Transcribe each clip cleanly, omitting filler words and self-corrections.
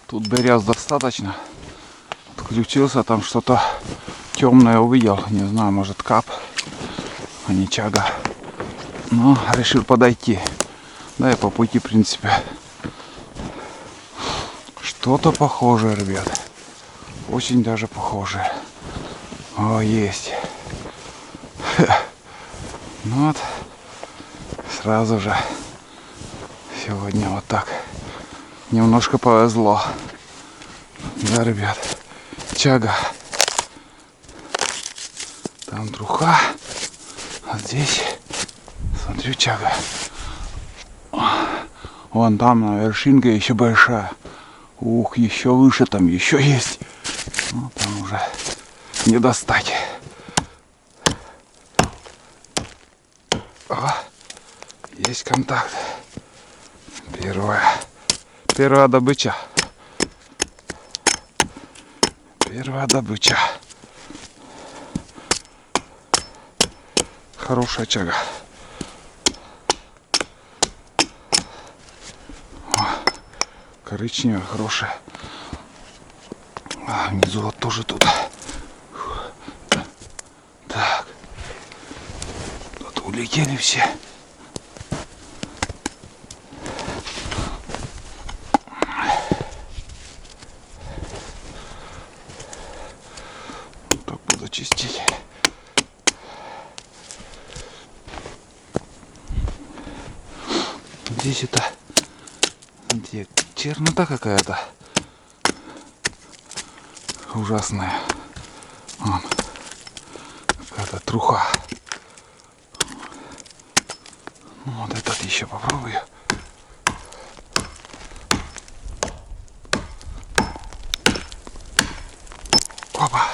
Тут берез достаточно. Отключился, там что-то темное увидел. Не знаю, может кап, а не чага. Но решил подойти. Да и по пути, в принципе, что-то похожее, ребят. Очень даже похожее. О, есть. Ну вот, сразу же сегодня вот так. Немножко повезло. Да, ребят. Чага. Там труха. А здесь, смотрю, чага. Вон там вершинка еще большая. Ух, еще выше там еще есть. Ну, там уже не достать. О, есть контакт. Первая добыча. Первая добыча. Хорошая чага. О, коричневая, хорошая. А внизу вот тоже тут. Так. Тут улетели все. Так буду чистить. Здесь это где чернота какая-то ужасная. Вон, какая-то труха. Ну, вот этот еще попробую. Опа!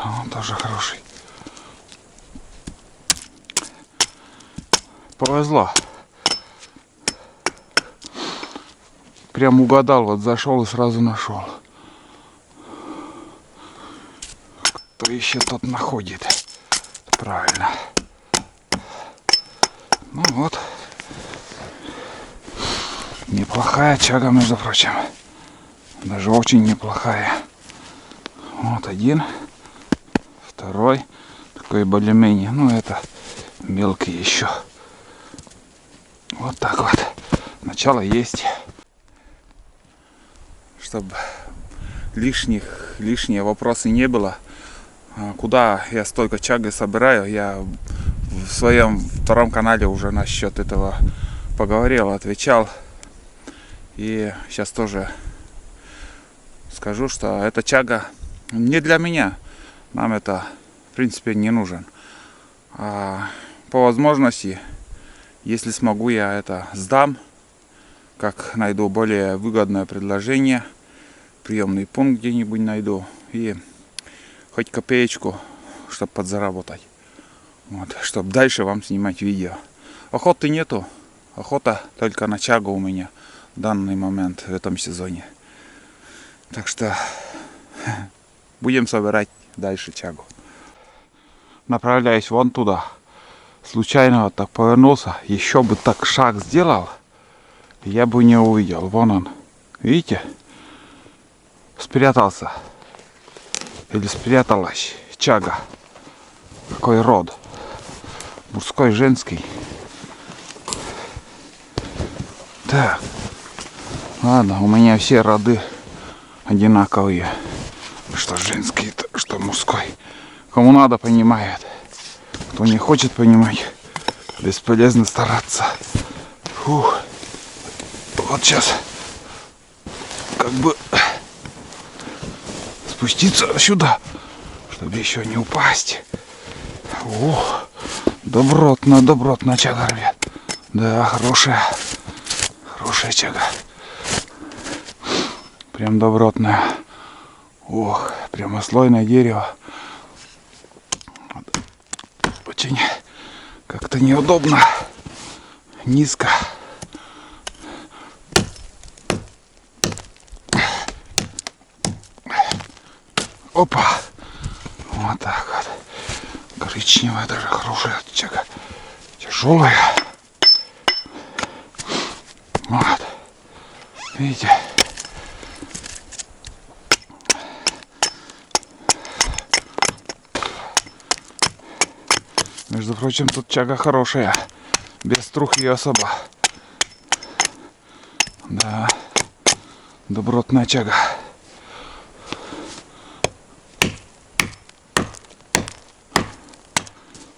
Он тоже хороший. Повезло. Прям угадал, вот зашел и сразу нашел. Кто еще тот находит? Правильно. Ну вот. Неплохая чага, между прочим. Даже очень неплохая. Вот один. Второй. Такой более-менее. Ну это мелкий еще. Вот так вот. Начало есть. Чтобы лишние вопросы не было. Куда я столько чаги собираю, я в своем втором канале уже насчет этого поговорил, отвечал. И сейчас тоже скажу, что эта чага не для меня. Нам это в принципе не нужен. А по возможности, если смогу, я это сдам, как найду более выгодное предложение. Приемный пункт где-нибудь найду и хоть копеечку, чтобы подзаработать. Вот, чтобы дальше вам снимать видео. Охоты нету. Охота только на чагу у меня в данный момент в этом сезоне. Так что будем собирать дальше чагу. Направляюсь вон туда. Случайно вот так повернулся. Еще бы так шаг сделал, я бы не увидел. Вон он. Видите? Спрятался. Или спряталась чага. Какой род? Мужской, женский. Так. Ладно, у меня все роды одинаковые. Что женский, что мужской. Кому надо, понимает. Кто не хочет понимать, бесполезно стараться. Фух. Вот сейчас как бы спуститься сюда, чтобы еще не упасть. О, добротная чага, ребят. Да, хорошая чага. Прям добротная. Ох, прямослойное дерево. Очень как-то неудобно. Низко. Опа. Вот так вот. Коричневая даже хорошая чага. Тяжелая. Вот. Видите? Между прочим, тут чага хорошая. Без трухи особо. Да. Добротная чага.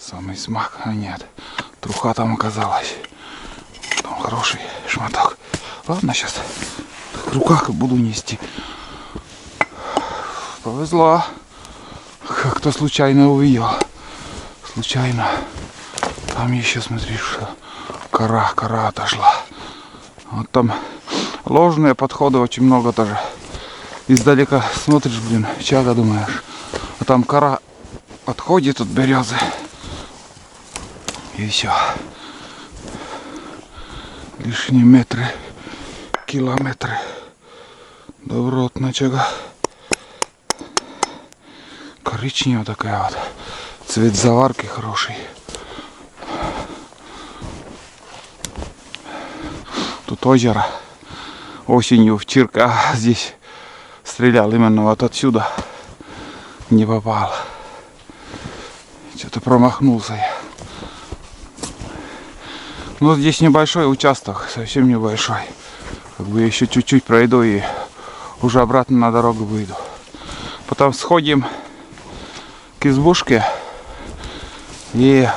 Самый смак. А нет. Труха там оказалась. Там хороший шматок. Ладно, сейчас в руках и буду нести. Повезло. Как-то случайно увидел. Случайно. Там еще, смотри, что кора отошла. Вот там ложные подходы очень много тоже. Издалека смотришь, блин, чага думаешь. А там кора отходит от березы. И все. Лишние метры, километры. Добротная чага. Коричневая такая вот. Цвет заварки хороший. Тут озеро. Осенью в Чирка здесь стрелял именно вот отсюда. Не попал. Что-то промахнулся я. Ну, здесь небольшой участок, совсем небольшой. Как бы еще чуть-чуть пройду и уже обратно на дорогу выйду. Потом сходим к избушке. И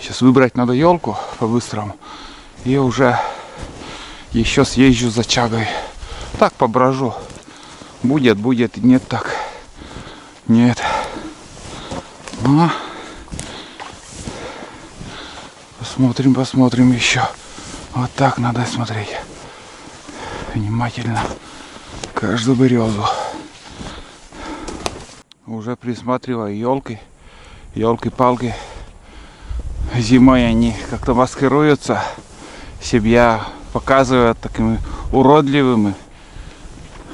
сейчас выбрать надо елку по-быстрому. И уже еще съезжу за чагой. Так поброжу. Будет, нет так. Нет. Ну, посмотрим еще. Вот так надо смотреть. Внимательно. Каждую березу. Уже присматриваю елки. Елки-палки. Зимой они как-то маскируются. Себя показывают такими уродливыми.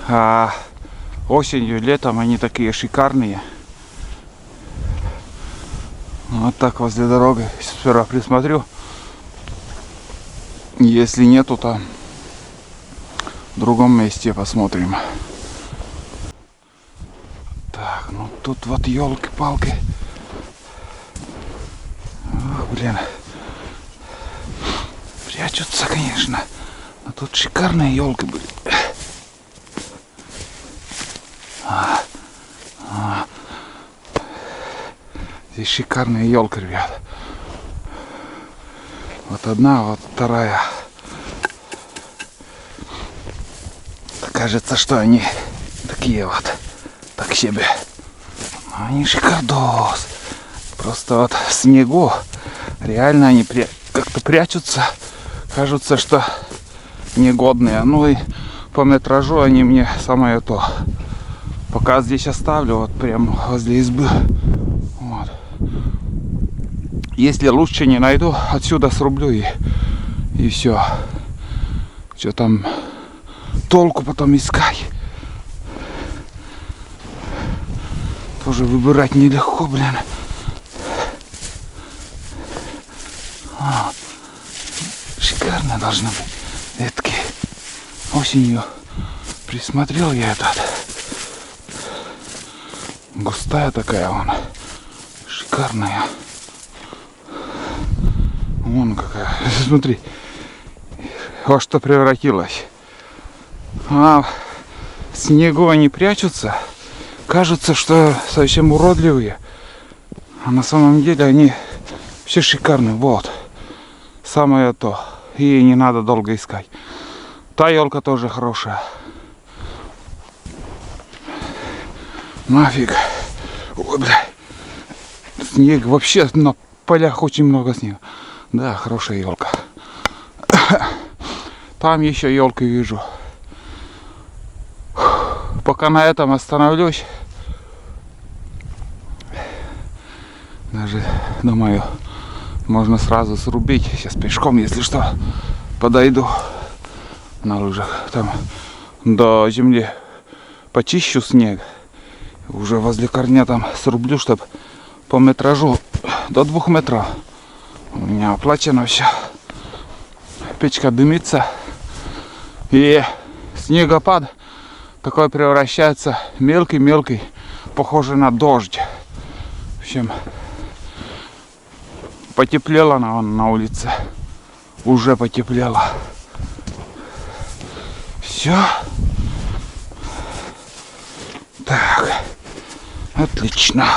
А осенью, летом они такие шикарные. Вот так возле дороги. Сперва присмотрю. Если нету, то в другом месте посмотрим. Так, ну тут вот елки-палки. Блин. Прячутся, конечно. Но тут шикарные елки были. Здесь шикарные елки, ребят. Вот одна, вот вторая. Кажется, что они такие вот. Так себе. Но они шикардос. Просто вот в снегу реально они как-то прячутся. Кажутся, что негодные. Ну и по метражу они мне самое то. Пока здесь оставлю, вот прямо возле избы. Вот. Если лучше не найду, отсюда срублю и все. Что там толку потом искать? Тоже выбирать нелегко, блин. Шикарно должны быть ветки. Осенью присмотрел я этот. Густая такая вон. Шикарная. Вон какая. Смотри. Во что превратилась. А в снегу они прячутся. Кажется, что совсем уродливые. А на самом деле они все шикарные. Вот. Самое то. И не надо долго искать. Та елка тоже хорошая. Нафиг. Ой, бля. Снег вообще на полях очень много снега. Да, хорошая елка. Там еще елки вижу. Пока на этом остановлюсь. Даже думаю, можно сразу срубить. Сейчас пешком, если что, подойду на лыжах. Там до земли почищу снег. Уже возле корня там срублю, чтобы по метражу до 2 метров. У меня оплачено все. Печка дымится. И снегопад такой превращается мелкий-мелкий, похоже на дождь. В общем, потеплело на улице. Уже потеплело. Все. Так. Отлично.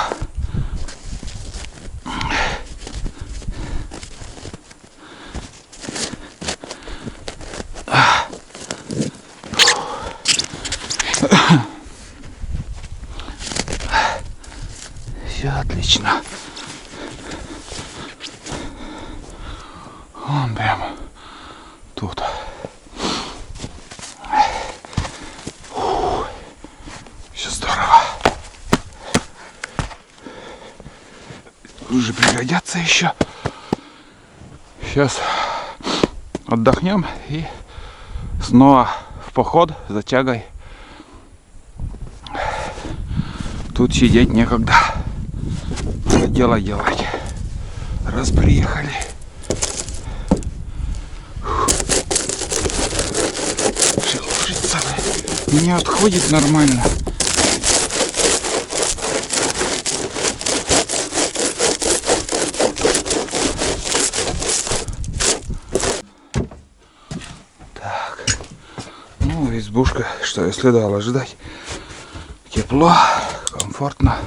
Все отлично. Он прямо тут. Все здорово. Уже пригодятся еще. Сейчас отдохнем и снова в поход за тягой. Тут сидеть некогда. Надо дело делать. Раз приехали. Шелушится. Не отходит нормально. Так. Ну, избушка, что и следовало ожидать. Тепло, комфортно.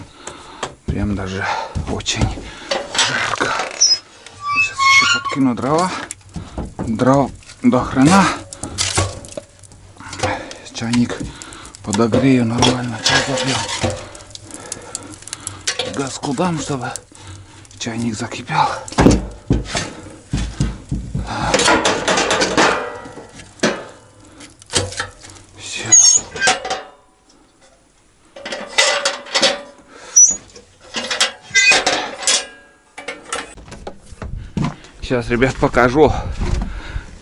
Прям даже очень жарко. Сейчас еще подкину дрова. Дров до хрена. Чайник подогрею нормально. Чай попью. Газку дам, чтобы чайник закипел. Все. Сейчас, ребят, покажу.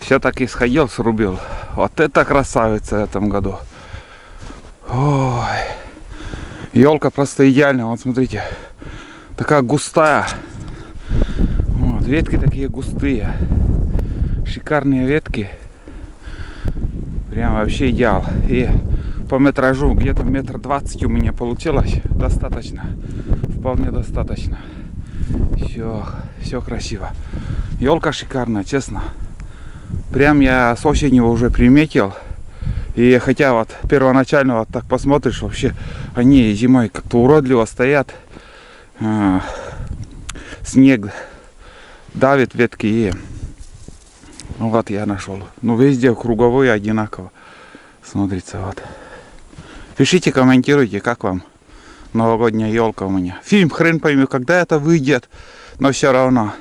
Все-таки сходил, срубил. Вот это красавица в этом году. Ой. Елка просто идеальная. Вот смотрите. Такая густая. Вот, ветки такие густые. Шикарные ветки. Прям вообще идеал. И по метражу где-то 1,20 м у меня получилось. Достаточно. Вполне достаточно. Все красиво. Елка шикарная, честно. Прям я с осени уже приметил. И хотя вот первоначально вот так посмотришь, вообще они зимой как-то уродливо стоят. Снег давит ветки и вот я нашел. Ну везде круговые одинаково смотрится. Вот. Пишите, комментируйте, как вам новогодняя елка у меня. Фильм хрен пойми, когда это выйдет, но все равно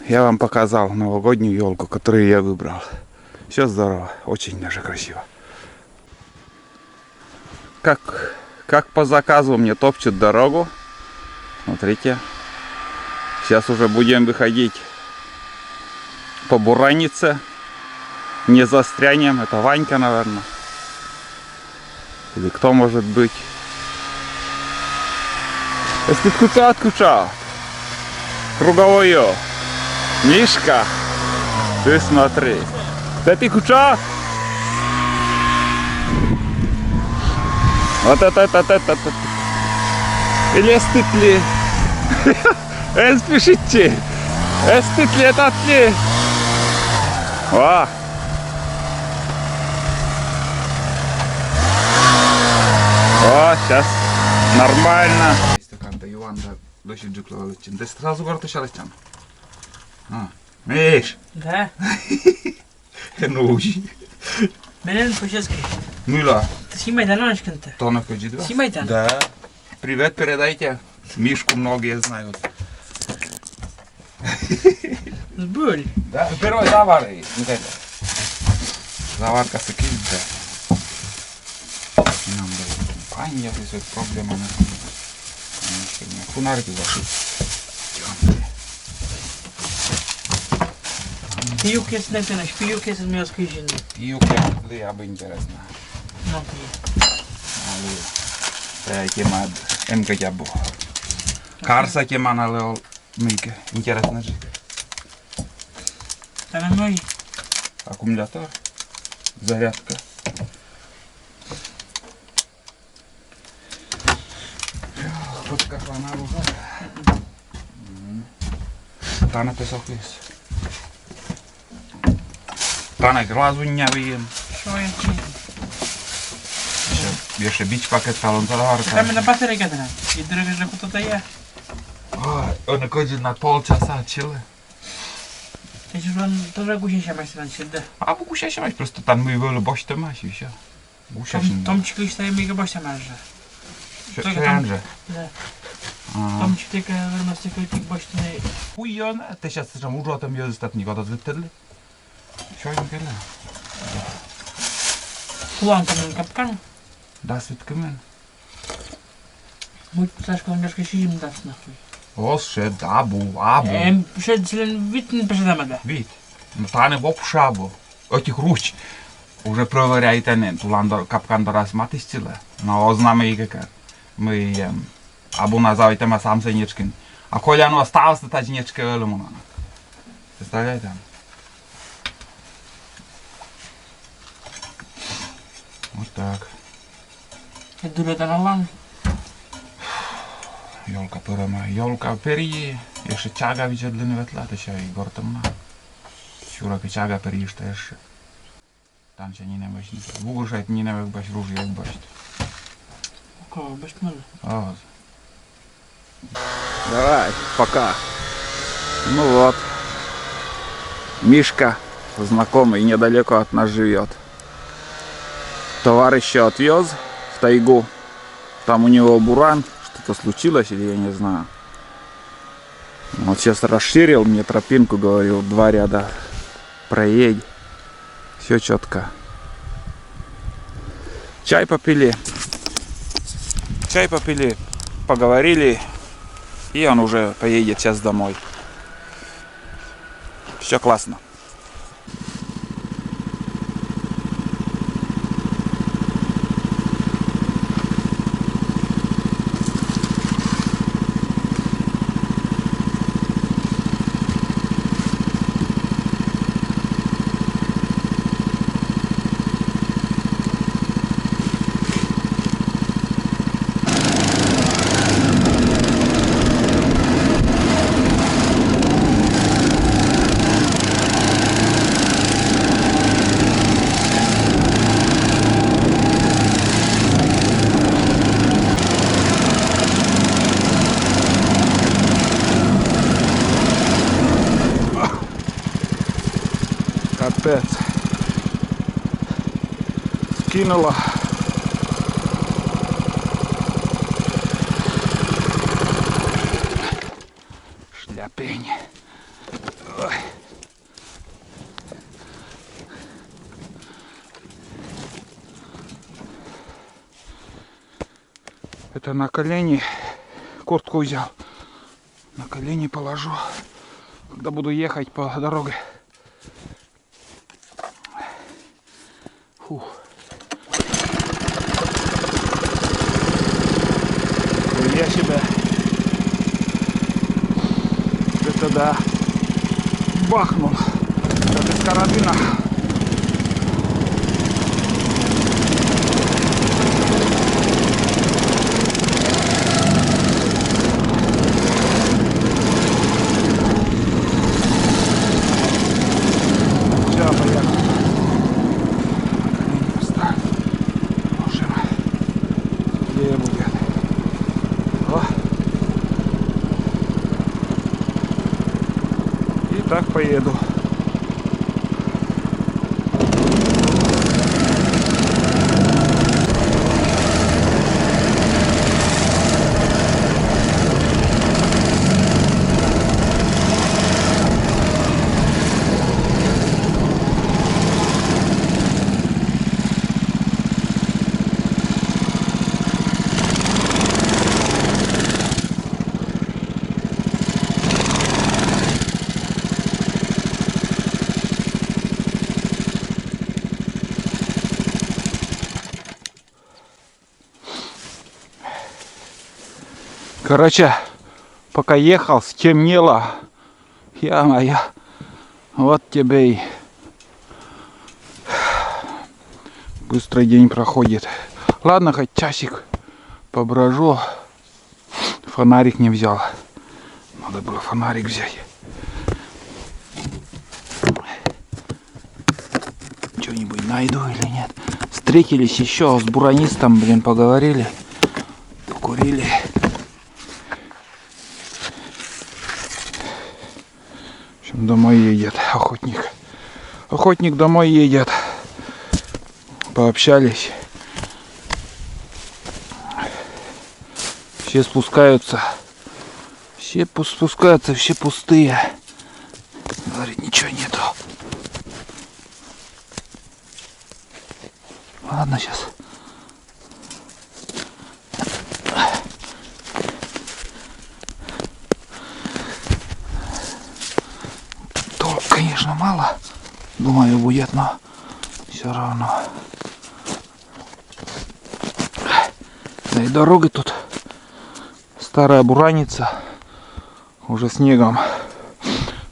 я вам показал новогоднюю елку, которую я выбрал. Все здорово, очень даже красиво. Как по заказу мне топчут дорогу. Смотрите. Сейчас уже будем выходить по буранице. Не застрянем. Это Ванька, наверное. Или кто может быть. Если откуда. Круговое. Мишка. Ты смотри. Ты куча? Вот это. Или стытли. Спешите. Стытли это ли. О. О, сейчас нормально. Ты сразу город еще Миш. Да. Ну, Менен по-чески. Мила. Ты снимай доночка-то. Тонок да? Снимай там. Да. Привет передайте. Мишку многие знают. Сбыль. Да, первый завары. Вот это. Заварка сыкинта. Нам дают компания, если проблема на фонарики ваши. Пиюк есть на пенаш, пиюк есть из мёрзкой жины. Пиюк я бы интересно. Ну, Але тема МК бо. Карса тема налил мийки. Интересно же. там ноги. Аккумулятор. Зарядка. Вот как она уже. Tane pesokis. Tane glazu nie wiem. Що я кинь? Jeszcze bić pakiet kalontalarka. Czekamy na baterię gadana. I drugi, że to to je. On godzin na полчаса chile. Ty się to, że gusie się masz na siebie. A bu gusia się masz, prosto tam mój wolę boś to masz i się. Gusia się. Tom ci ktoś staje mega bościa masz. Że. Tom ci tylko wyrmasz tylko tych bościa. Uj, on, te się z czym użył, to mi ostatni goda zwykle. Що він каже? Куланка на капкан. Да, свідками. Будь Сашко, он трошки ще їм дасть нахуй. О, ще дабу, абу. Ще член вітн пишедаме. Від. Ну та не боп шабу. Отих руч. Уже проверяйте не. Тулан капкан до раз мати стіле. Ну, ознаме і кекер. Ми абу назавайте ма сам сенічкин. А коляну осталось та жінечка велимуна. Представляєте? Вот так. Я дуре та на лан. Jolka pörömä. Jolka perii. Jeszcze ciaga widziadliny wetlate się i gortem ma. Siuraka ciaga periista jeszcze. Tam się nie nebyś. Wuguszajt nie nebyk baś róży jak baś. Кого, бешмель. О. Давай, пока. Ну вот. Мишка, знакомый, недалеко от нас живет. Товарища отвез в тайгу. Там у него буран. Что-то случилось или я не знаю. Вот сейчас расширил мне тропинку, говорил, 2 ряда проедь. Все четко. Чай попили. Чай попили, поговорили. И он уже поедет сейчас домой. Все классно. Капец. Скинула. Шляпень. Ой. Это на колени куртку взял. На колени положу, когда буду ехать по дороге. Фух. Я себя. Это да. Бахнул. Это без карабина. Все, поехал. Будет. О. И так поеду. Короче, пока ехал, стемнело. Я моя. Вот тебе и быстрый день проходит. Ладно, хоть часик поброжу. Фонарик не взял. Надо было фонарик взять. что-нибудь найду или нет. Встретились еще с буранистом, блин, поговорили. Покурили. В общем, домой едет охотник. Охотник домой едет. Пообщались. Все спускаются. Все спускаются, все пустые. Говорит, ничего нету. Ладно, сейчас. То, конечно, мало. Думаю, будет, но все равно. Да и дорога тут старая бураница. Уже снегом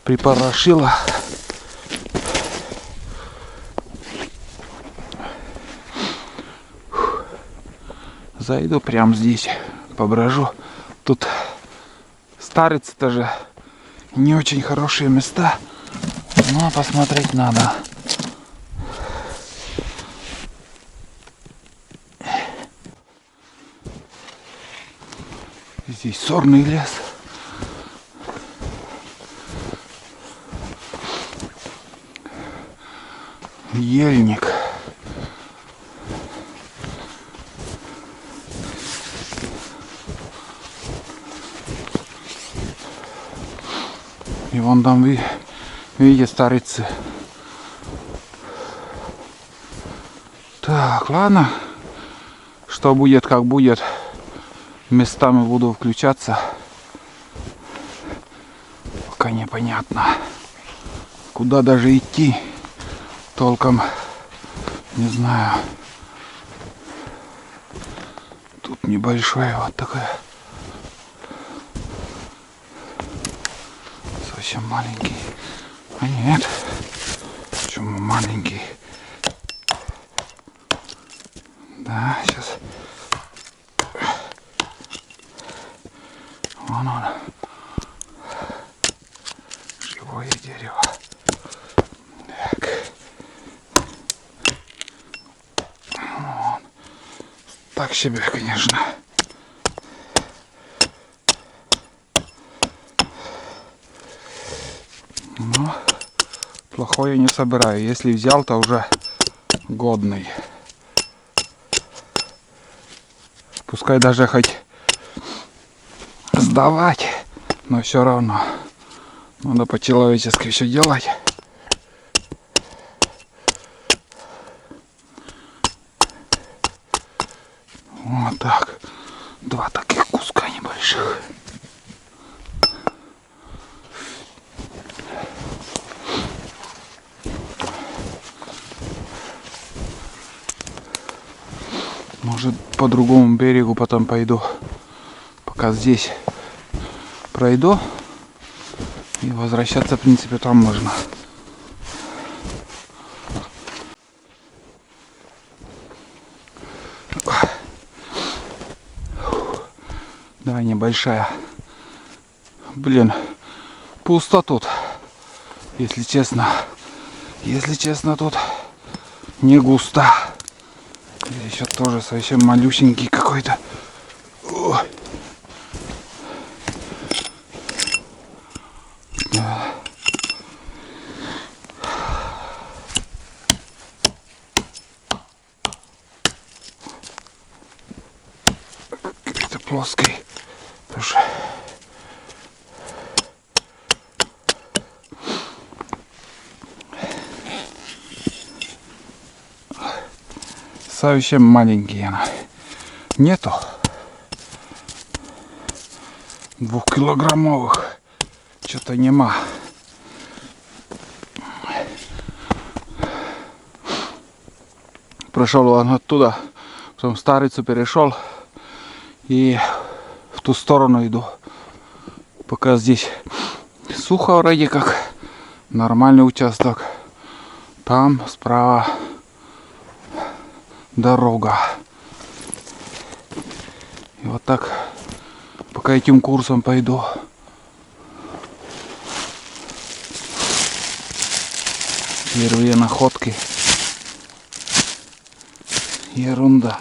припорошила. Зайду прямо здесь, поброжу. Тут старицы тоже не очень хорошие места, но посмотреть надо. Здесь сорный лес. Ельник. И вон там, видите, старицы. Так, ладно. Что будет, как будет. Местами буду включаться. Пока непонятно. Куда даже идти. Толком не знаю. Тут небольшое вот такое. Совсем маленький. А нет. Почему маленький? Да, сейчас. Вон он. Живое дерево. Так. Вон. Так себе, конечно. Но плохое не собираю. Если взял, то уже годный. Пускай даже хоть сдавать, но все равно надо по-человечески все делать. Вот так. Два таких куска небольших. Может, по другому берегу потом пойду. Пока здесь пройду. И возвращаться, в принципе, там можно. Да, небольшая. Блин, пусто тут. Если честно. Если честно, тут не густо. Еще тоже совсем малюсенький какой-то. Да. Какой-то плоский. Тоже. Совсем маленькие она. Нету 2-килограммовых. Что-то нема. Прошел он оттуда, потом в Старицу перешел и в ту сторону иду. Пока здесь сухо вроде как, нормальный участок. Там справа дорога. И вот так пока этим курсом пойду. Первые находки Ерунда.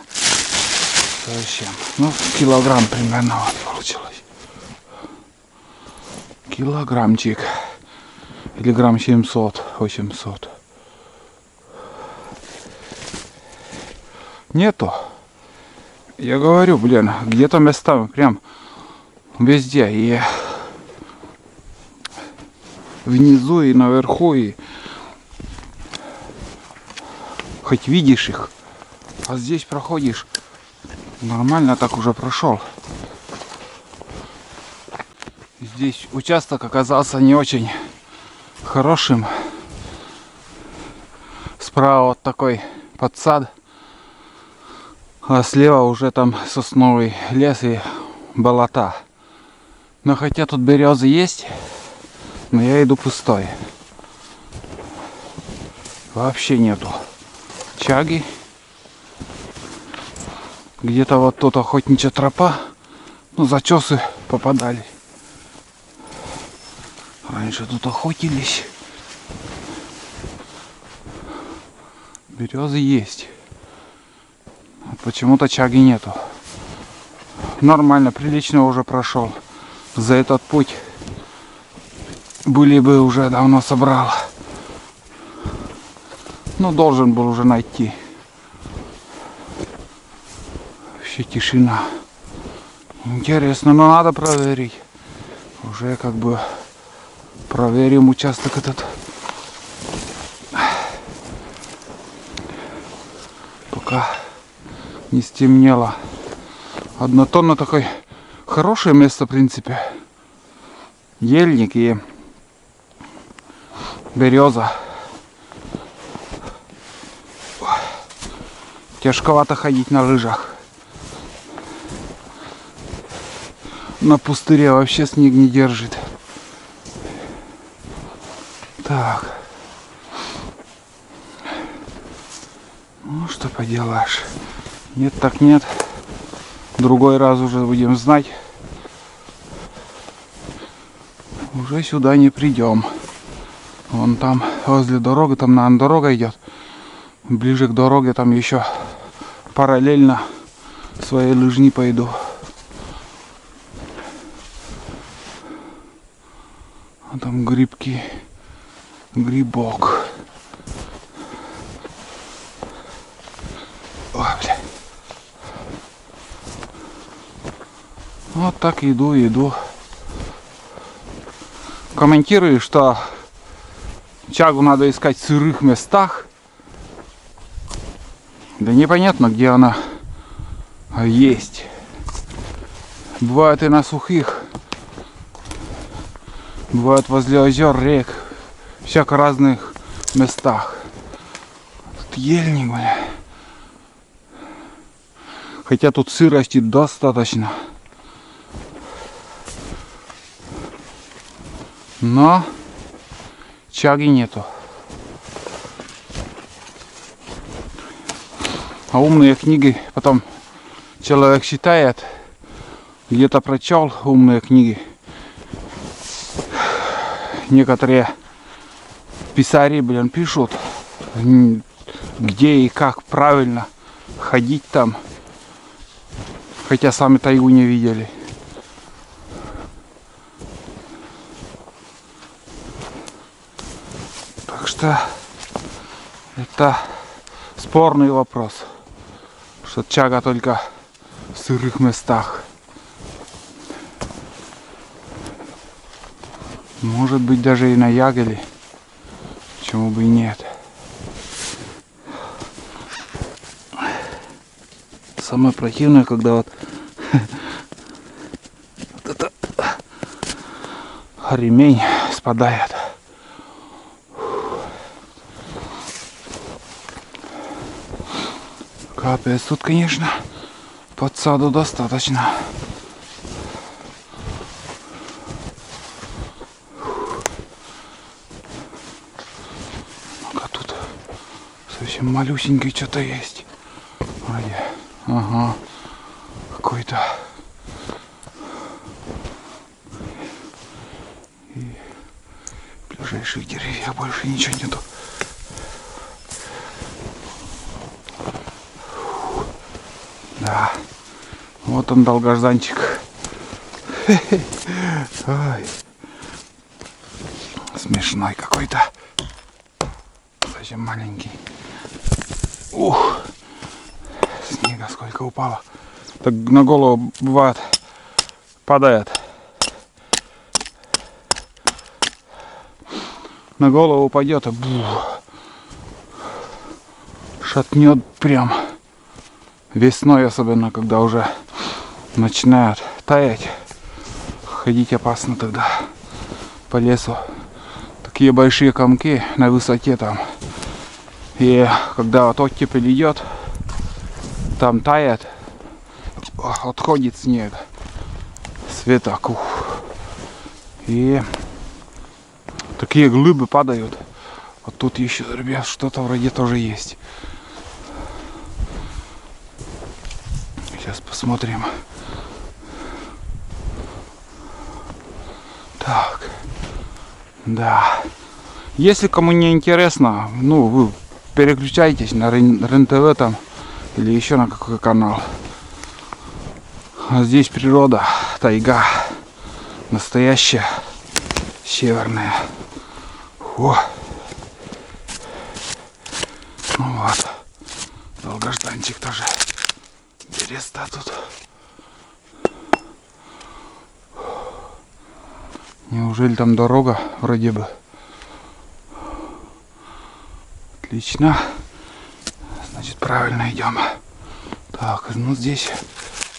Совсем. Ну, килограмм примерно вот получилось. Килограммчик. Или грамм 700-800. Нету. Я говорю, блин, где-то местами прям везде. И внизу, и наверху, и хоть видишь их. А здесь проходишь. Нормально так уже прошел. Здесь участок оказался не очень хорошим. Справа вот такой подсад. А слева уже там сосновый лес и болота. Но хотя тут березы есть, но я иду пустой. Вообще нету чаги. Где-то вот тут охотничья тропа. Ну, зачесы попадали. Раньше тут охотились. Березы есть. А почему-то чаги нету. Нормально, прилично уже прошел. За этот путь были бы уже давно собрал. Ну, должен был уже найти. Вообще тишина. Интересно, но надо проверить. Уже как бы проверим участок этот. Пока не стемнело. Однотонно такое хорошее место, в принципе. Ельник и береза. Тяжковато ходить на лыжах. На пустыре вообще снег не держит. Так. Ну, что поделаешь. Нет, так нет. Другой раз уже будем знать. Уже сюда не придем. Вон там возле дороги, там, наверное, дорога идет. Ближе к дороге там еще параллельно своей лыжни пойду. А там грибки. Грибок. Ой, бля. Вот так иду. Комментирую, что чагу надо искать в сырых местах. Да непонятно, где она есть. Бывает и на сухих. Бывает возле озер, рек. Всяко разных местах. Тут ельник, бля. Хотя тут сырости достаточно. Но чаги нету. А умные книги потом человек читает, где-то прочел умные книги. Некоторые писари, блин, пишут, где и как правильно ходить там, хотя сами тайгу не видели. Так что это спорный вопрос, что чага только в сырых местах. Может быть, даже и на Ягеле. Почему бы и нет. Самое противное, когда вот это ремень спадает. Капец, тут, конечно, подсаду достаточно. Ну-ка, тут совсем малюсенький что-то есть. Вроде. Ага. Какой-то. И ближайших деревьев больше ничего нету. Да. Вот он, долгожданчик. Ой. Смешной какой-то. Совсем маленький. Ух. Снега сколько упало. Так на голову бывает падает. На голову упадет и шатнет прям. Весной особенно, когда уже начинают таять. Ходить опасно тогда по лесу. Такие большие комки на высоте там. И когда вот оттепель идет, там тает, отходит снег с веток. И такие глыбы падают. Вот тут еще, ребят, что-то вроде тоже есть. Сейчас посмотрим. Так. Да. Если кому не интересно, ну, вы переключайтесь на РЕН-ТВ там или еще на какой канал. А здесь природа, тайга. Настоящая. Северная. О. Ну вот. Долгожданчик тоже. Береста тут. Неужели там дорога вроде бы? Отлично. Значит, правильно идем. Так, ну здесь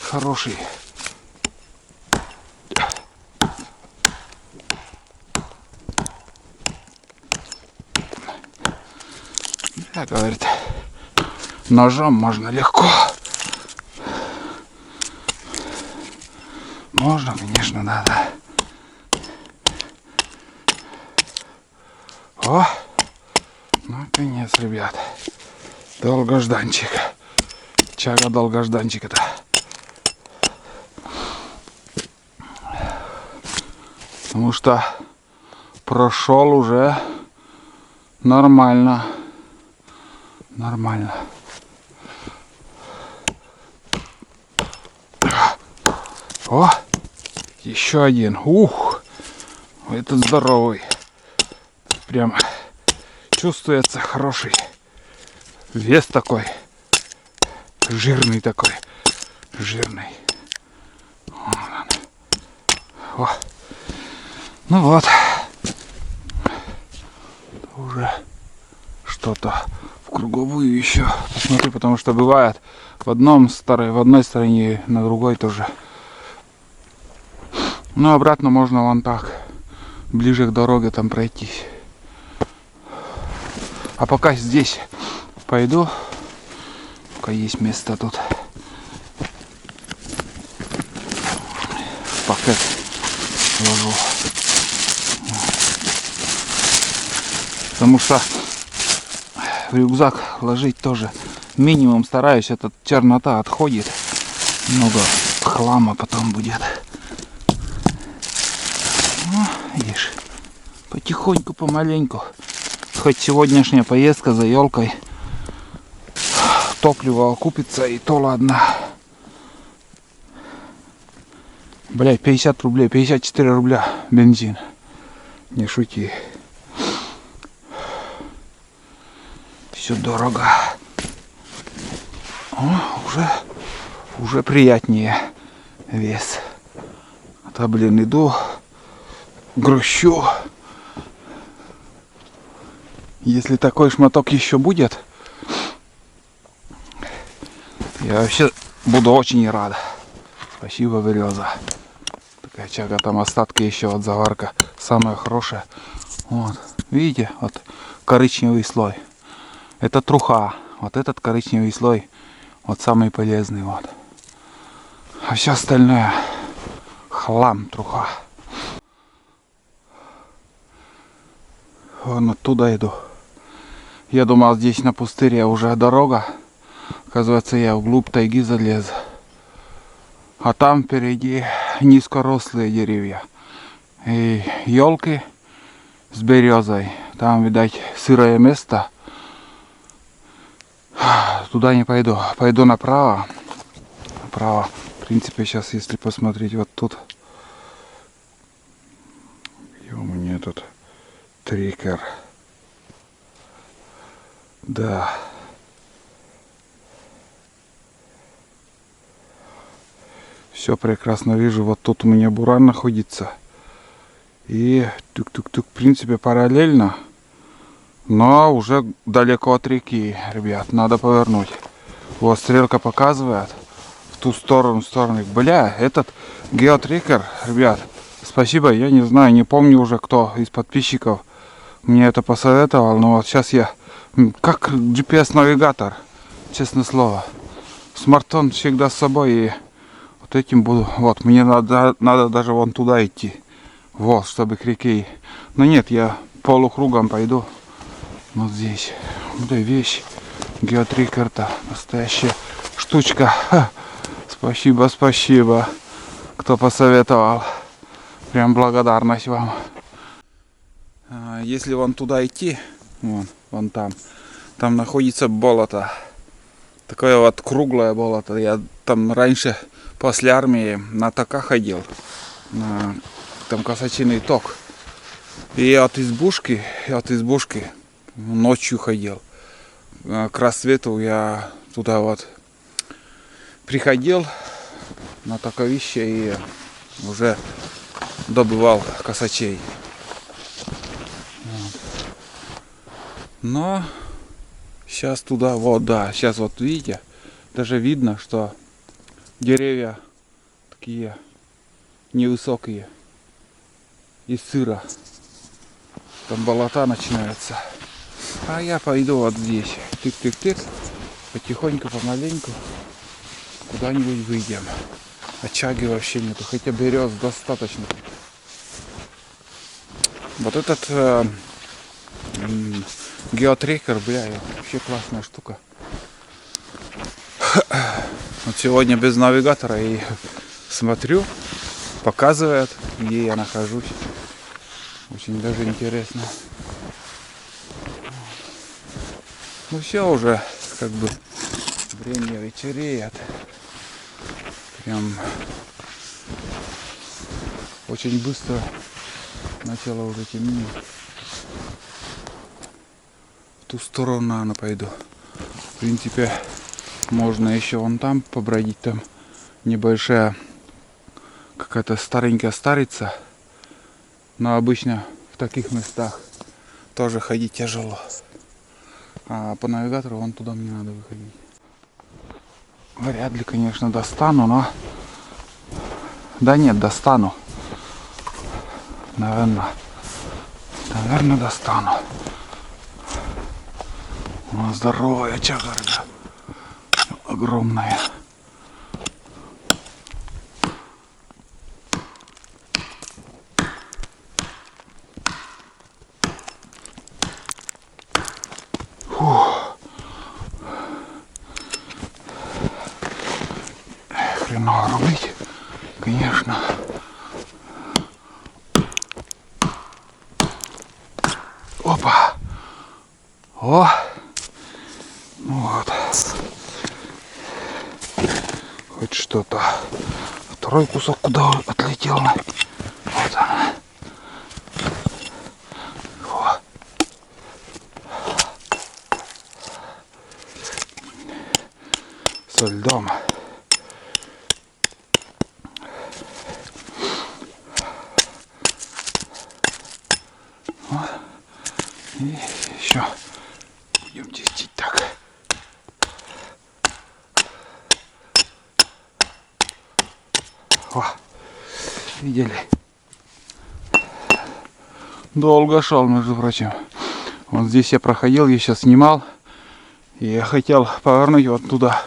хороший. Да, говорит, ножом можно легко. Можно, конечно, надо. О, наконец, ребят. Долгожданчик. Чага долгожданчик это. Потому что прошел уже нормально. Нормально. О, еще один. Ух, этот здоровый. Прям чувствуется хороший вес такой. Жирный такой. Жирный. О. Ну вот. Уже что-то в круговую еще. Посмотрю, потому что бывает в одной стороне, на другой тоже. Ну, обратно можно вон так. Ближе к дороге там пройтись. А пока здесь пойду. Пока есть место тут. В пакет ложу. Потому что в рюкзак ложить тоже минимум стараюсь. Эта чернота отходит. Много хлама потом будет. Ну, видишь, потихоньку, помаленьку. Хоть сегодняшняя поездка за елкой топливо окупится, и то ладно. Блять, 50 рублей, 54 рубля бензин. Не шути. Все дорого. О, уже приятнее вес. А то, блин, иду, грущу. Если такой шматок еще будет, я вообще буду очень рад. Спасибо, береза. Такая чага, там остатки еще от заварка. Самая хорошая. Вот. Видите, вот коричневый слой. Это труха. Вот этот коричневый слой, вот самый полезный. Вот. А все остальное хлам, труха. Вон оттуда иду. Я думал, здесь на пустыре уже дорога. Оказывается, я вглубь тайги залез. А там впереди низкорослые деревья. И елки с березой. Там, видать, сырое место. Туда не пойду. Пойду направо. направо. В принципе, сейчас, если посмотреть вот тут, и у меня тут трекер. Да. Все прекрасно вижу. Вот тут у меня буран находится. И тук-тук-тук, в принципе, параллельно. Но уже далеко от реки, ребят. Надо повернуть. Вот стрелка показывает в ту сторону, Бля, этот геотрекер, ребят, спасибо. Я не знаю, не помню уже, кто из подписчиков мне это посоветовал. Но вот сейчас я, как GPS-навигатор, честное слово. Смартфон всегда с собой, и вот этим буду. Вот, мне надо даже вон туда идти. Вот, чтобы к реке. Но нет, я полукругом пойду. Вот здесь. Да, вещь. Геотрекер-то настоящая штучка. Ха. Спасибо, спасибо, кто посоветовал. Прям благодарность вам. Если вон туда идти, вон там находится болото. Такое вот круглое болото. Я там раньше после армии на тока ходил. Там косачиный ток. И от избушки ночью ходил. К рассвету я туда вот приходил на токовище и уже добывал косачей. Но сейчас туда, вот, да, сейчас вот видите, даже видно, что деревья такие невысокие, из сыра. Там болота начинаются. А я пойду вот здесь. Тык-тык-тык. Потихоньку, помаленьку. Куда-нибудь выйдем. Очаги вообще нету. Хотя берез достаточно. Вот этот геотрекер, бля, вообще классная штука. Вот сегодня без навигатора и смотрю, показывает, где я нахожусь. Очень даже интересно. Ну все, уже как бы время вечереет. Прям очень быстро начало уже темнеть. В ту сторону, наверное, пойду. В принципе, можно еще вон там побродить. Там небольшая какая-то старенькая старица. Но обычно в таких местах тоже ходить тяжело. А по навигатору вон туда мне надо выходить. Вряд ли, конечно, достану, но... Да нет, достану. Наверное, достану. О, здоровая чагарда. Огромная. Хреново рубить, конечно. Опа! О! Ну вот. Хоть что-то. Второй кусок куда отлетел? Вот она. О. Со льдом. И еще будем чистить так. О, видели? Долго шел, между прочим. Вот здесь я проходил, я сейчас снимал. И я хотел повернуть вот туда.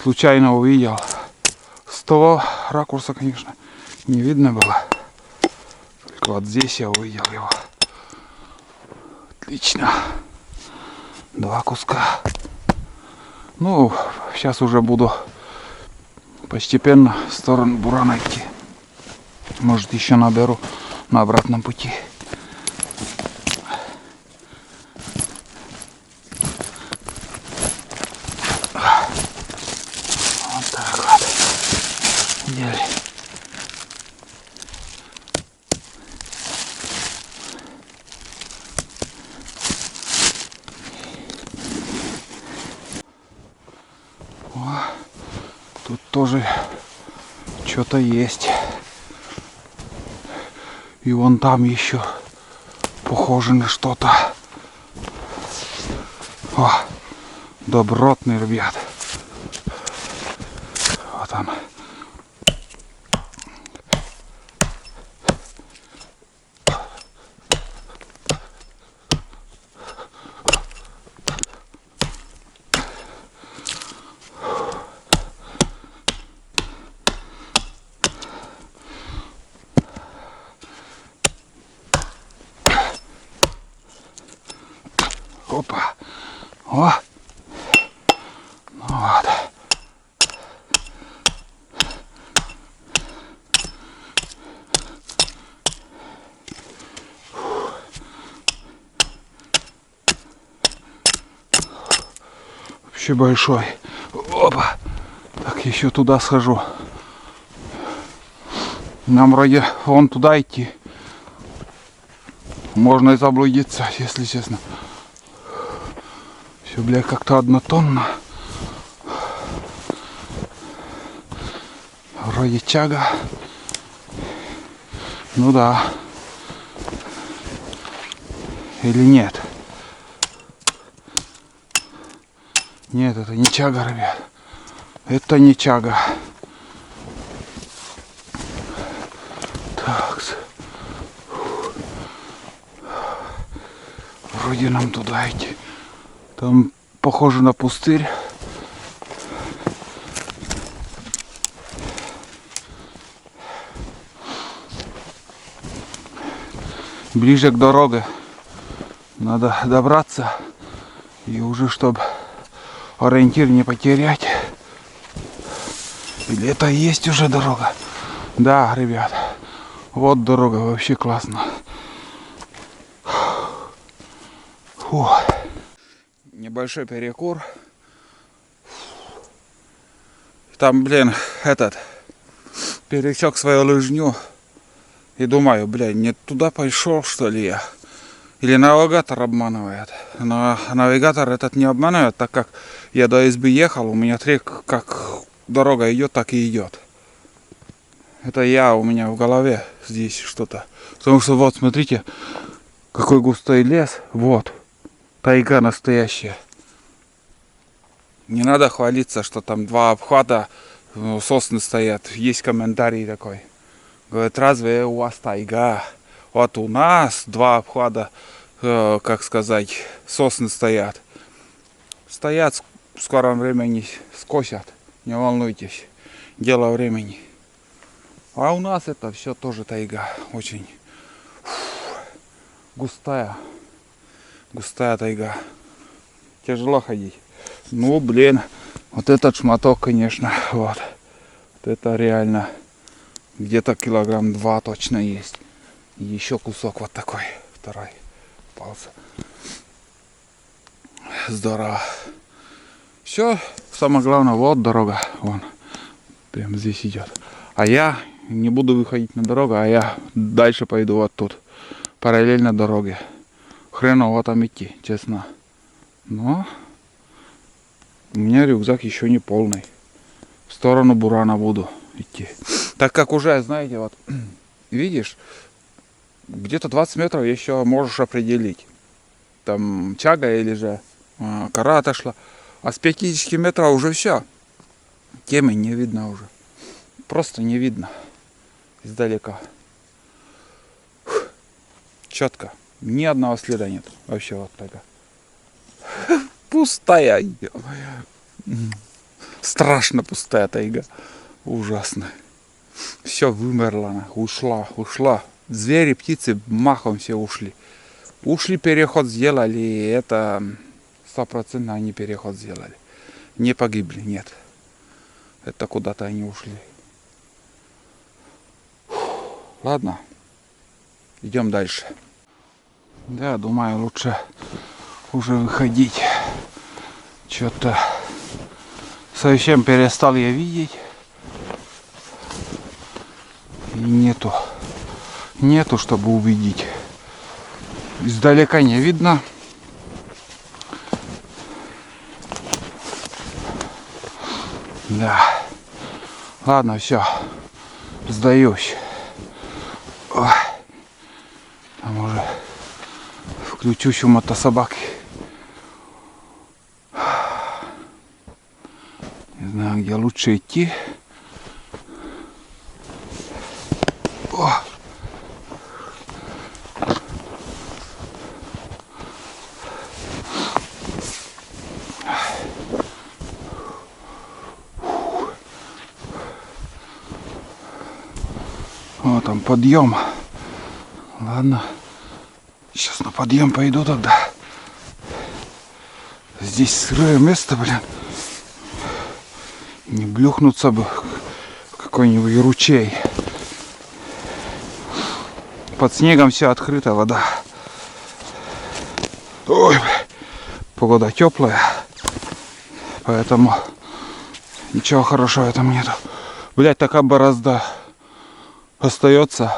Случайно увидел. С того ракурса, конечно, не видно было. Только вот здесь я увидел его. Отлично. 2 куска. Ну, сейчас уже буду постепенно в сторону бурана идти. Может, еще наберу на обратном пути. Вот так вот. О, тут тоже что-то есть. И вон там еще похоже на что-то. О, добротный, ребят. Вот он. Опа. О. Ну вот. Вообще большой. Опа. Так, еще туда схожу. Нам вроде вон туда идти. Можно и заблудиться, если честно. Все, бля, как-то однотонно. Вроде чага. Ну да. Или нет? Нет, это не чага, ребят. Это не чага. Так. Вроде нам туда идти. Там похоже на пустырь. Ближе к дороге. Надо добраться. И уже, чтобы ориентир не потерять. Или это и есть уже дорога? Да, ребят. Вот дорога. Вообще классно. Фу. Небольшой перекур. Там, блин, пересек свою лыжню. И думаю, блин, не туда пошел, что ли я? Или навигатор обманывает? Но навигатор этот не обманывает, так как я до избы ехал, у меня трек, как дорога идет, так и идет. Это у меня в голове здесь что-то. Потому что вот, смотрите, какой густой лес. Вот. Тайга настоящая. Не надо хвалиться, что там 2 обхвата, сосны стоят. Есть комментарий такой. Говорит, разве у вас тайга? Вот у нас 2 обхвата, как сказать, сосны стоят. Стоят, в скором времени скосят. Не волнуйтесь. Дело времени. А у нас это все тоже тайга. Очень густая. Густая тайга. Тяжело ходить. Ну, блин. Вот этот шматок, конечно. Вот это реально. Где-то 2 килограмма точно есть. И еще кусок вот такой. Второй попался. Здорово. Все. Самое главное, вот дорога. Вон. Прям здесь идет. А я не буду выходить на дорогу, а я дальше пойду вот тут. Параллельно дороге. Хреново там идти, честно. Но у меня рюкзак еще не полный. В сторону Бурана буду идти. Так как уже, знаете, вот видишь, где-то 20 метров еще можешь определить. Там чага или же кора отошла. А с 50 метров уже все. Темы не видно уже. Просто не видно. Издалека. Четко. Ни одного следа нет. Вообще вот такая. Пустая. Страшно пустая тайга. Ужасно. Все вымерло, она. Ушла. Звери, птицы махом все ушли. Ушли, переход сделали, и это 100% они переход сделали. Не погибли, нет. Это куда-то они ушли. Ладно. Идем дальше. Да, думаю, лучше уже выходить. Что-то совсем перестал я видеть. И нету, чтобы увидеть. Издалека не видно. Да. Ладно, все. Сдаюсь. Ой. Там уже включусь у мотособаки. Не знаю, где лучше идти. О! О, там подъем. Ладно. Сейчас на подъем пойду тогда. Здесь сырое место, блин. Не блюхнуться бы в какой-нибудь ручей. Под снегом все открыто, вода. Ой, блин. Погода теплая. Поэтому ничего хорошего в этом нету. Блять, такая борозда остается.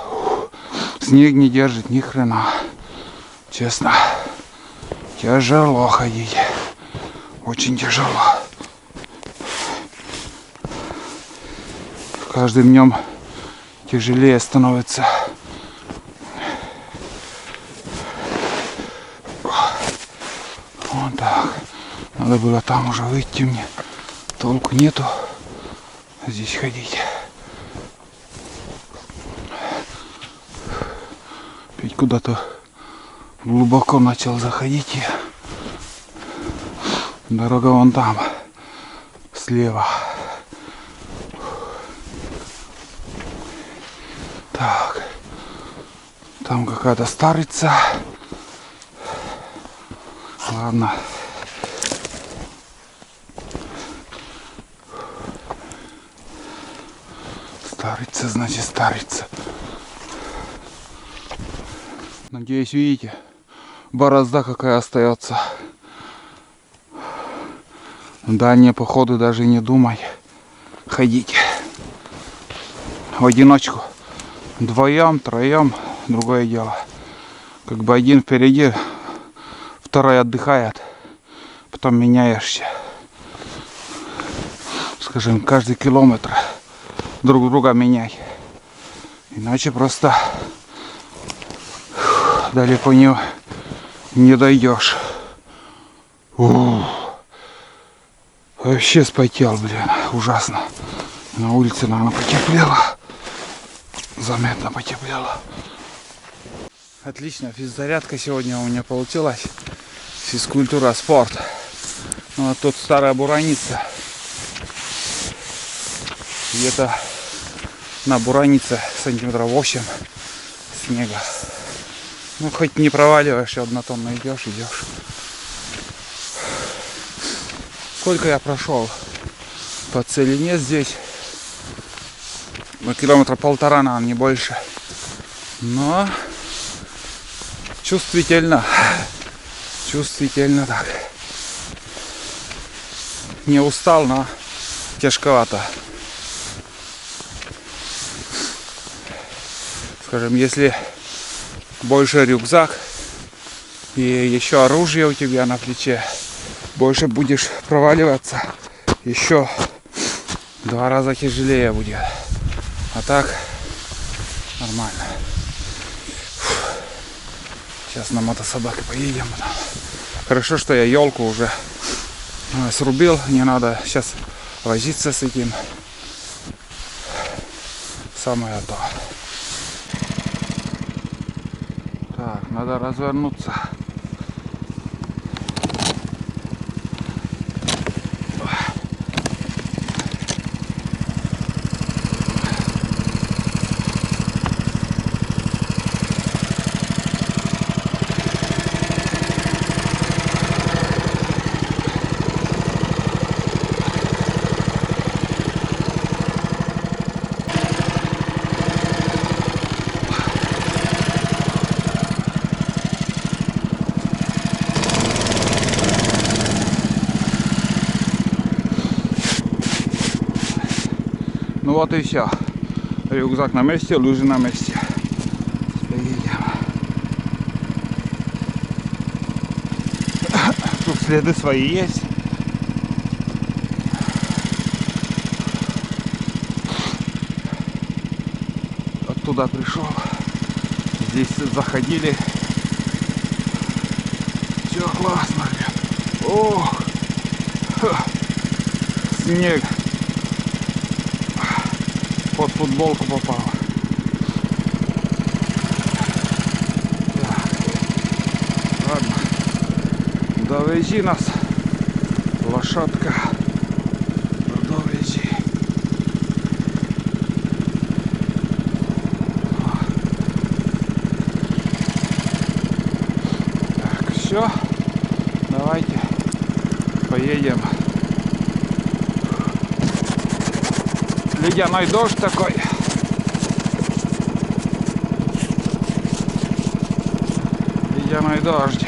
Снег не держит ни хрена. Честно. Тяжело ходить. Очень тяжело. Каждым днем тяжелее становится. Вот так. Надо было там уже выйти мне. Толку нету здесь ходить. Опять куда-то глубоко начал заходить. И дорога вон там. Слева. Так. Там какая-то старица. Ладно. Старица, значит старица. Надеюсь, видите, борозда какая остается. Дальние походы даже не думай ходить. В одиночку. Вдвоем, троем, другое дело. Как бы один впереди, второй отдыхает, потом меняешься. Скажем, каждый километр друг друга меняй. Иначе просто далеко не дойдешь. Вообще спотел, блин, ужасно. На улице, наверное, потеплело. Заметно потеплело. Отлично, физзарядка сегодня у меня получилась. Физкультура, спорт. Ну, вот тут старая бураница. Где-то на буранице сантиметров 8 снега. Ну, хоть не проваливаешься, однотонно идешь. Сколько я прошел по целине здесь? Километра полтора, наверное, не больше. Но чувствительно так. Не устал, но тяжковато. Скажем, если больше рюкзак и еще оружие у тебя на плече, больше будешь проваливаться, еще 2 раза тяжелее будет. А так нормально. Сейчас на мотособаке поедем. Хорошо, что я елку уже срубил. Не надо сейчас возиться с этим. Самое то. Так, надо развернуться. Ну вот и все. Рюкзак на месте, лыжи на месте. Поедем. Тут следы свои есть. туда пришел. Здесь заходили. Все классно, ребят. Ох, снег под футболку попал. Так. Ладно, довези нас, лошадка, довези. Так, все, давайте поедем. Ледяной дождь такой. Ледяной дождь.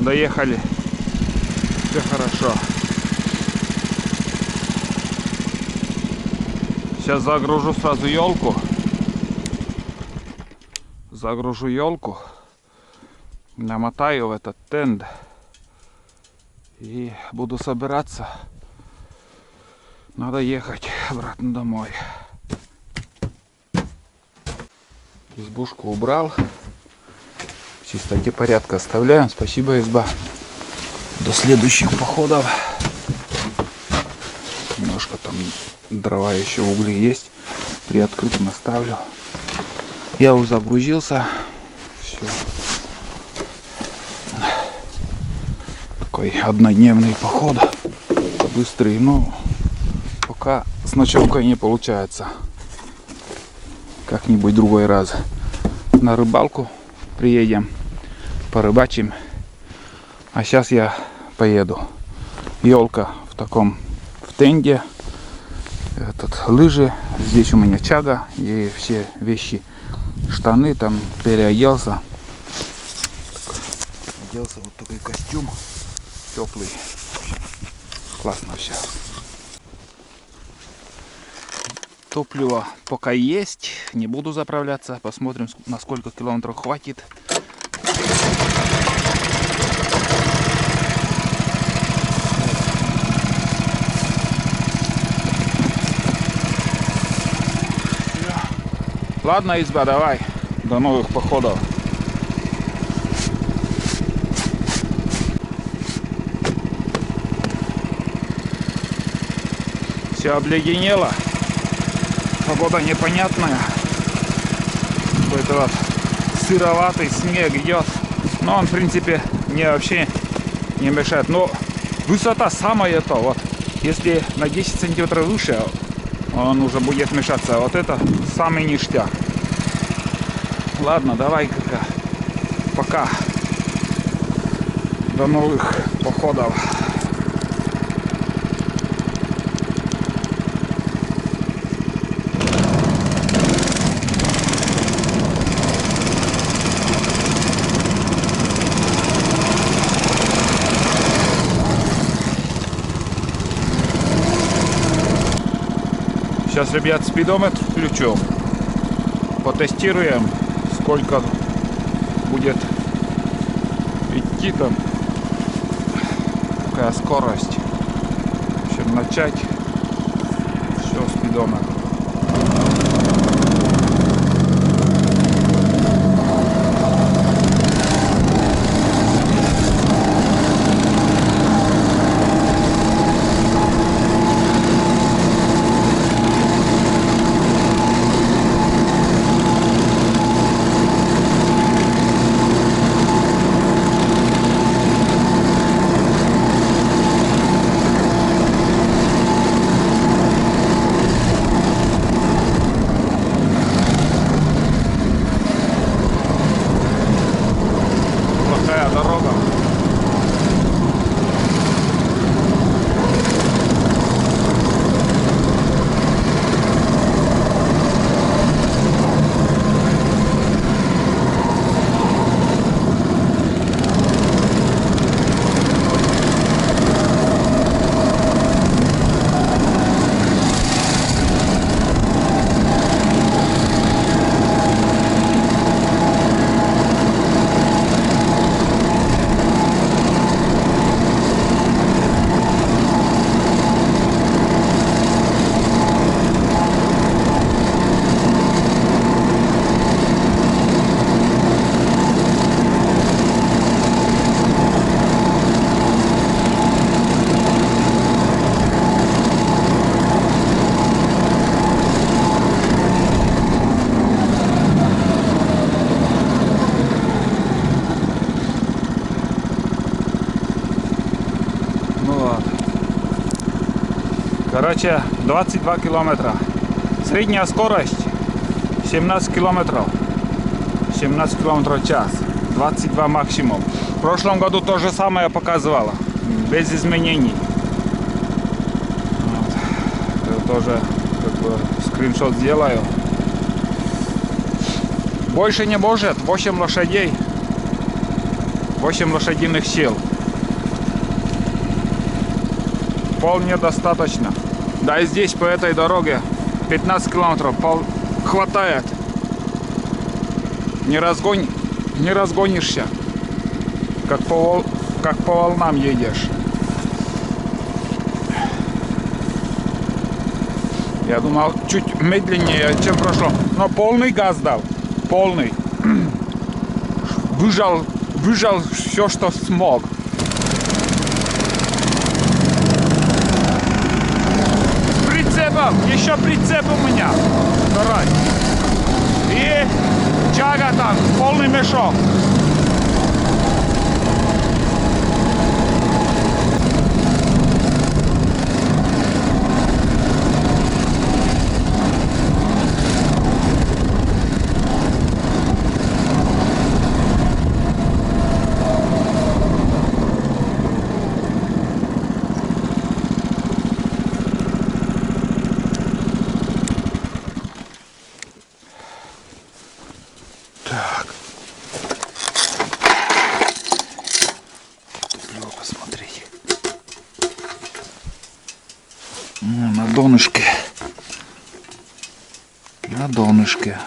Доехали. Все хорошо. Сейчас загружу сразу елку. Загружу елку. Намотаю в этот тент. И буду собираться. Надо ехать обратно домой. Избушку убрал. В чистоте порядка оставляем. Спасибо, изба. До следующих походов. Немножко там дрова еще, угли есть. Приоткрытым оставлю. Я уже загрузился. Все. Такой однодневный поход. Быстрый, но пока с ночевкой не получается. Как-нибудь другой раз. На рыбалку приедем. Порыбачим. А сейчас я поеду. Елка в таком в тенде. Лыжи. Здесь у меня чага и все вещи. Штаны там переоделся. Оделся вот такой костюм. Теплый. Классно все. Топливо пока есть. Не буду заправляться. Посмотрим, на сколько километров хватит. Ладно, изба, давай. До новых походов. Все обледенело. Погода непонятная. Какой-то вот сыроватый снег идет. Но он, в принципе, мне вообще не мешает. Но высота самая то. Вот. Если на 10 сантиметров выше, он уже будет мешаться. А вот это самый ништяк. Ладно, давай пока. До новых походов. Сейчас, ребят, спидометр включу. Потестируем, сколько будет идти там. Какая скорость. В общем, начать. Все, спидометр. большая дорога. Короче, 22 километра. Средняя скорость 17 километров. 17 километров в час. 22 максимум. В прошлом году то же самое показывало. Без изменений. Вот. Это тоже как бы скриншот сделаю. Больше не может. 8 лошадей. 8 лошадиных сил. Вполне достаточно. Да и здесь по этой дороге 15 километров хватает. Не разгонишься, как по волнам едешь. Я думал чуть медленнее, чем в прошлом, но полный газ дал, полный. Выжал все, что смог. Еще прицеп у меня. Второй. И чага там, полный мешок. На донышке.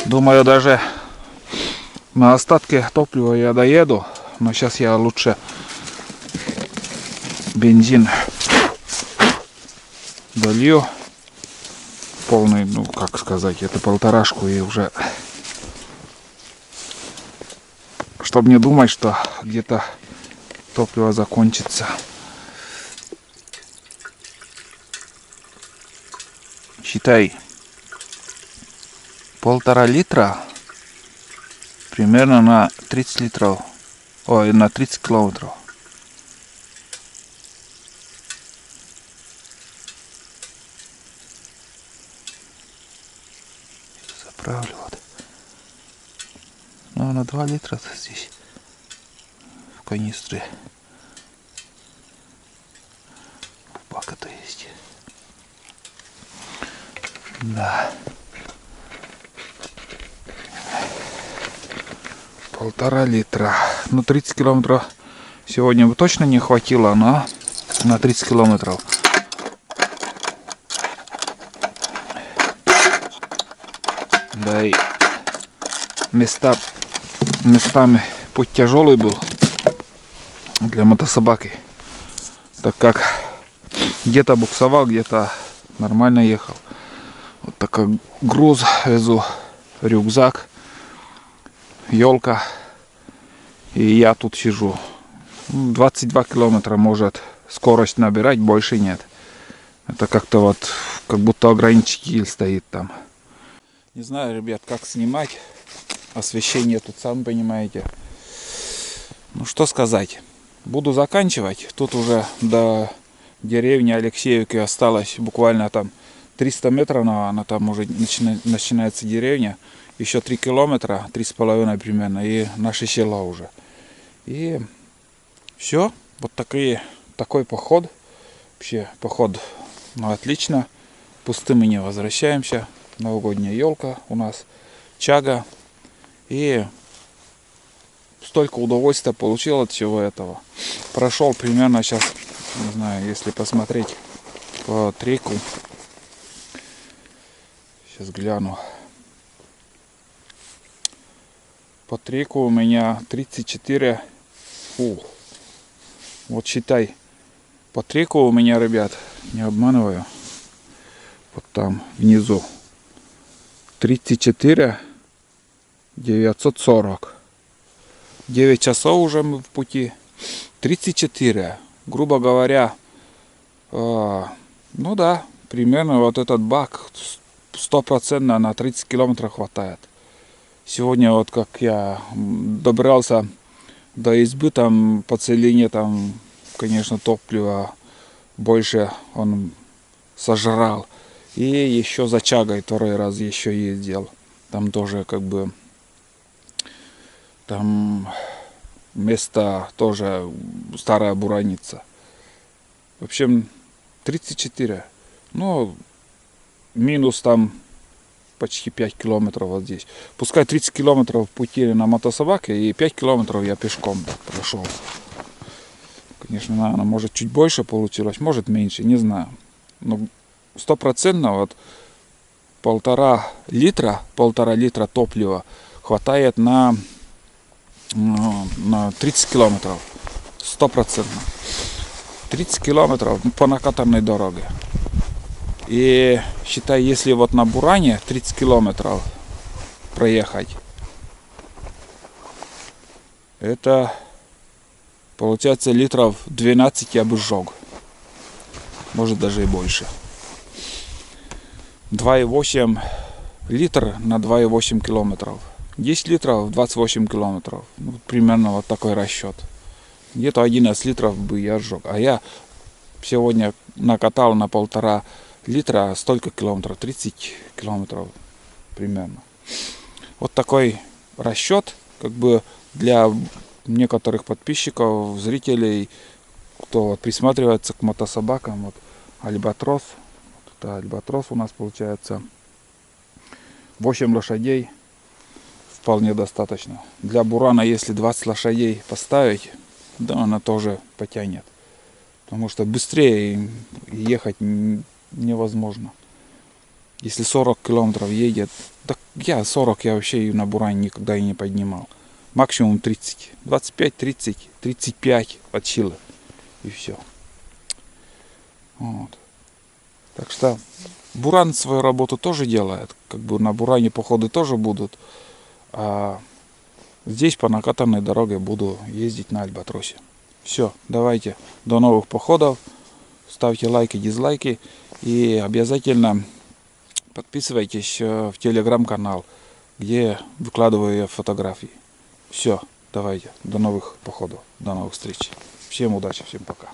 Думаю, даже на остатке топлива я доеду, но сейчас я лучше бензин долью полный, ну как сказать, это полторашку, и уже, чтобы не думать, что где-то топливо закончится. Считай, 1,5 литра примерно на 30 литров, ой, на 30 километров. Заправлю вот. Ну, на 2 литра здесь в канистре. Бак это есть. Да. 1,5 литра. Ну, 30 километров сегодня бы точно не хватило, но на 30 километров. Да и местами путь тяжелый был для мотособаки, так как где-то буксовал, где-то нормально ехал. Вот такой груз везу, рюкзак, елка, и я тут сижу. 22 километра может скорость набирать, больше нет. Это как-то вот, как будто ограничитель стоит там. Не знаю, ребят, как снимать. Освещение тут, сами понимаете. Ну что сказать. Буду заканчивать. Тут уже до деревни Алексеевки осталось буквально там 300 метров, но она там уже начинается деревня. Еще 3 километра, 3,5 примерно, и наше село уже. И все. Вот такой поход. Вообще поход, ну, отлично. Пустым мы не возвращаемся. Новогодняя елка у нас, чага. И столько удовольствия получил от всего этого. Прошел примерно сейчас, не знаю, если посмотреть по треку. Сейчас гляну. По треку у меня 34. Вот считай. По треку у меня, ребят, не обманываю. Вот там внизу 34 940. 9 часов уже мы в пути. 34. Грубо говоря, ну да, примерно вот этот бак 100% на 30 километров хватает. Сегодня вот как я добрался до избы, там по целине, там, конечно, топлива больше он сожрал. И еще за чагой второй раз еще ездил. Там тоже как бы там место тоже старая бураница. В общем, 34. Ну, минус там почти 5 километров вот здесь. Пускай 30 километров пути на мотособаке и 5 километров я пешком прошел. Конечно, наверное, может чуть больше получилось, может меньше, не знаю. Но 100% вот 1,5 литра топлива хватает на 30 километров. 100%. 30 километров по накатанной дороге. И считай, если вот на буране 30 километров проехать, это получается литров 12 я бы сжег. Может даже и больше. 2,8 литр на 2,8 километров. 10 литров 28 километров. Ну, примерно вот такой расчет. Где-то 11 литров бы я сжег. А я сегодня накатал на 1,5 литра столько километров. 30 километров примерно. Вот такой расчет. Как бы для некоторых подписчиков, зрителей, кто вот присматривается к мотособакам. Вот Альбатрос. Вот это Альбатрос у нас получается 8 лошадей. Вполне достаточно. Для бурана, если 20 лошадей поставить, да, она тоже потянет. Потому что быстрее ехать невозможно. Если 40 километров едет, так я 40 я вообще и на буране никогда и не поднимал. Максимум 30. 25, 30, 35 от силы. И все. Вот. Так что буран свою работу тоже делает. Как бы на буране походы тоже будут. А здесь по накатанной дороге буду ездить на Альбатросе. Все, давайте, до новых походов. Ставьте лайки, дизлайки. И обязательно подписывайтесь в телеграм-канал, где выкладываю я фотографии. Все, давайте, до новых походов, до новых встреч. Всем удачи, всем пока.